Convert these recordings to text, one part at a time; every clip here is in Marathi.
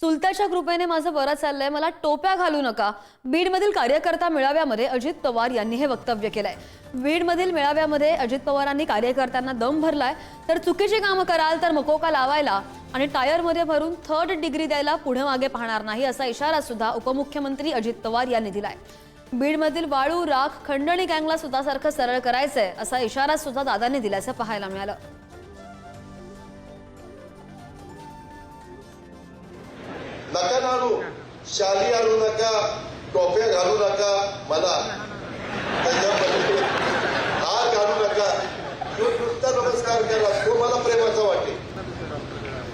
चुलत्याच्या कृपेने माझं बरं चाललंय, मला टोप्या घालू नका. बीडमधील कार्यकर्ता मेळाव्यामध्ये अजित पवार यांनी हे वक्तव्य केलंय. बीडमधील मेळाव्यामध्ये अजित पवारांनी कार्यकर्त्यांना दम भरलाय. तर चुकीची कामं कराल तर मकोका लावायला आणि टायरमध्ये भरून 3rd डिग्री द्यायला पुढे मागे पाहणार नाही, असा इशारा सुद्धा उपमुख्यमंत्री अजित पवार यांनी दिलाय. बीडमधील वाळू राख खंडणी गँगला स्वतःसारखं सरळ करायचंय, असा इशारा सुद्धा दादांनी दिल्याचं पाहायला मिळालं. नका आणू, शाली आणू नका, टोप्या घालू नका, मला त्याच्यामध्ये हार घालू नका. तो नुसता नमस्कार करा, तो मला प्रेमाचा वाटेल.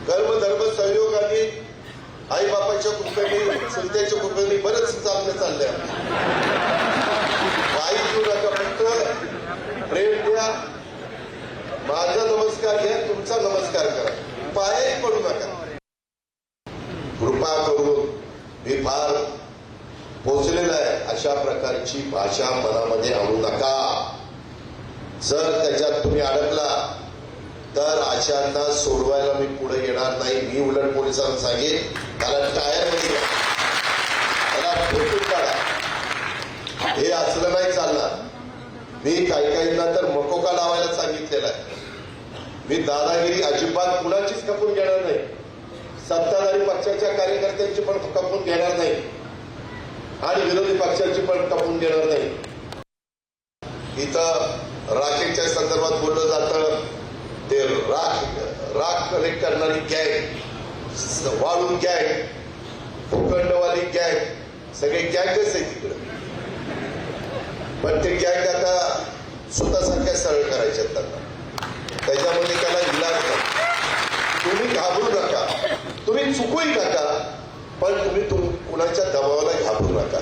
कर्म धर्म संयोगाने आई बापाच्या कृपेने चुलत्याच्या कृपेने बरंच चांगलं चाललंय. वाईट घेऊ नका, फक्त प्रेम द्या. माझा नमस्कार घ्या, तुमचा नमस्कार करा, पायाही पडू नका. कृपा करून मी फार पोचलेला आहे, अशा प्रकारची भाषा मनामध्ये आणू नका. जर त्याच्यात तुम्ही अडकला तर अशांना सोडवायला मी पुढे येणार नाही. मी उलट पोलिसांना सांगेन, त्याला टायरमध्ये त्याला फेकून काढा. हे असलं नाही चालणार. मी काहींना तर मकोका लावायला सांगितलेला आहे. मी दादागिरी अजिबात कुणाचीच खपून घेणार नाही. सत्ताधारी पक्षाच्या कार्यकर्त्यांची पण खपून घेणार नाही आणि विरोधी पक्षाची पण खपून घेणार नाही. इथं राखेच्या संदर्भात बोललं जातं, ते राख कलेक्ट करणारी गँग, वाळू गँग, भूखंडवाली गँग, सगळे गँगच आहे तिकडे. पण ते गँग आता स्वतःसारख्या सरळ करायचे त्यांना, त्याच्यामध्ये त्याला इलाज नाही. तुम्ही घाबरू नका, तुम्ही चुकूही नका, पण तुम्ही कुणाच्या दबावाला घाबरू नका.